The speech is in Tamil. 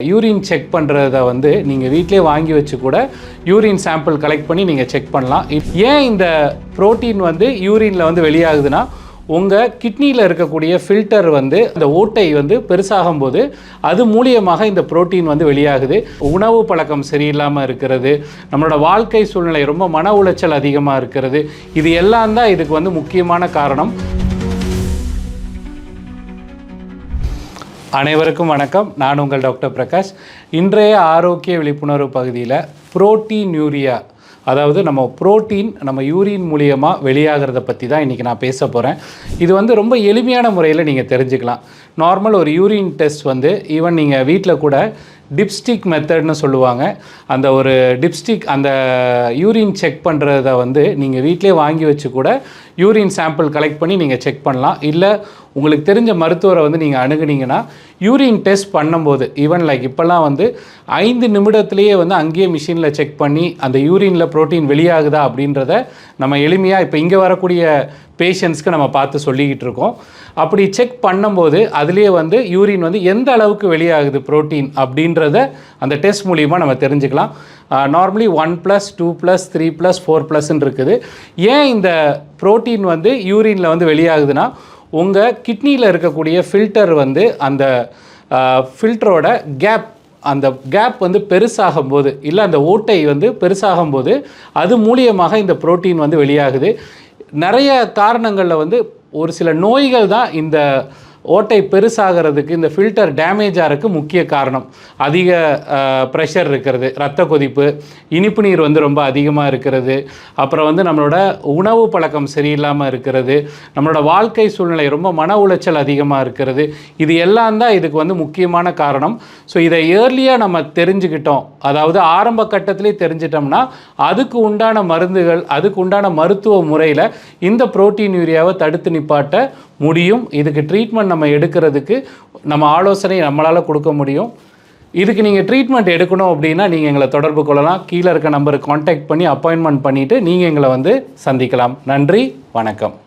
யூரின் செக் பண்ணுறத வந்து நீங்கள் வீட்டிலே வாங்கி வச்சு கூட யூரின் சாம்பிள் கலெக்ட் பண்ணி நீங்கள் செக் பண்ணலாம். ஏன் இந்த புரோட்டீன் வந்து யூரினில் வந்து வெளியாகுதுன்னா, உங்கள் கிட்னியில் இருக்கக்கூடிய ஃபில்டர் வந்து அந்த ஓட்டை வந்து பெருசாகும் போது அது மூலியமாக இந்த புரோட்டீன் வந்து வெளியாகுது. உணவு பழக்கம் சரியில்லாமல் இருக்கிறது, நம்மளோட வாழ்க்கை சூழ்நிலை ரொம்ப மன உளைச்சல் அதிகமாக இருக்கிறது, இது எல்லாம் தான் இதுக்கு வந்து முக்கியமான காரணம். அனைவருக்கும் வணக்கம். நான் உங்கள் டாக்டர் பிரகாஷ். இன்றைய ஆரோக்கிய விழிப்புணர்வு பகுதியில் புரோட்டீன்யூரியா, அதாவது நம்ம புரோட்டீன் நம்ம யூரின் மூலியமாக வெளியாகிறத பற்றி தான் இன்றைக்கி நான் பேச போகிறேன். இது வந்து ரொம்ப எளிமையான முறையில் நீங்கள் தெரிஞ்சுக்கலாம். நார்மல் ஒரு யூரின் டெஸ்ட் வந்து ஈவன் நீங்கள் வீட்டில் கூட டிப்ஸ்டிக் மெத்தட்னு சொல்லுவாங்க. அந்த ஒரு டிப்ஸ்டிக் அந்த யூரின் செக் பண்ணுறத வந்து நீங்கள் வீட்டிலே வாங்கி வச்சு கூட யூரின் சாம்பிள் கலெக்ட் பண்ணி நீங்கள் செக் பண்ணலாம். இல்லை உங்களுக்கு தெரிஞ்ச மருத்துவரை வந்து நீங்கள் அணுகுனீங்கன்னா யூரின் டெஸ்ட் பண்ணும்போது ஈவன் லைக் இப்போல்லாம் வந்து 5 நிமிடத்துலேயே வந்து அங்கேயே மிஷினில் செக் பண்ணி அந்த யூரினில் புரோட்டீன் வெளியாகுதா அப்படின்றத நம்ம எளிமையாக இப்போ இங்கே வரக்கூடிய பேஷண்ட்ஸ்க்கு நம்ம பார்த்து சொல்லிக்கிட்டு இருக்கோம். அப்படி செக் பண்ணும்போது அதுலேயே வந்து யூரின் வந்து எந்த அளவுக்கு வெளியாகுது புரோட்டீன் அப்படின்றத அந்த டெஸ்ட் மூலிமா நம்ம தெரிஞ்சுக்கலாம். நார்மலி 1+, 2+, 3+, 4+ன்னு இருக்குது. ஏன் இந்த புரோட்டீன் வந்து யூரினில் வந்து வெளியாகுதுன்னா, உங்கள் கிட்னியில் இருக்கக்கூடிய ஃபில்டர் வந்து அந்த ஃபில்டரோட அந்த கேப் வந்து பெருசாகும்போது, இல்லை அந்த ஓட்டை வந்து பெருசாகும்போது அது மூலியமாக இந்த புரோட்டீன் வந்து வெளியாகுது. நிறைய காரணங்களில் வந்து ஒரு சில நோய்கள் தான் இந்த ஓட்டை பெருசாகிறதுக்கு, இந்த ஃபில்டர் டேமேஜ் ஆகிறதுக்கு முக்கிய காரணம். அதிக ப்ரெஷர் இருக்கிறது, இரத்த கொதிப்பு, இனிப்பு நீர் வந்து ரொம்ப அதிகமாக இருக்கிறது, அப்புறம் வந்து நம்மளோட உணவு பழக்கம் சரியில்லாமல் இருக்கிறது, நம்மளோட வாழ்க்கை சூழ்நிலை ரொம்ப மன உளைச்சல் அதிகமாக இருக்கிறது, இது எல்லாம் தான் இதுக்கு வந்து முக்கியமான காரணம். ஸோ இதை ஏர்லியாக நம்ம தெரிஞ்சுக்கிட்டோம், அதாவது ஆரம்ப கட்டத்திலே தெரிஞ்சிட்டோம்னா அதுக்கு உண்டான மருந்துகள், அதுக்கு உண்டான மருத்துவ முறையில் இந்த புரோட்டீன்யூரியாவை தடுத்து நிப்பாட்ட முடியும். இதுக்கு ட்ரீட்மெண்ட் நம்ம எடுக்கிறதுக்கு நம்ம ஆலோசனை நம்மளால் கொடுக்க முடியும். இதுக்கு நீங்கள் ட்ரீட்மெண்ட் எடுக்கணும் அப்படின்னா நீங்கள் எங்களை தொடர்பு கொள்ளலாம். கீழே இருக்க நம்பருக்கு கான்டாக்ட் பண்ணி அப்பாயின்மெண்ட் பண்ணிவிட்டு நீங்கள் எங்களை வந்து சந்திக்கலாம். நன்றி, வணக்கம்.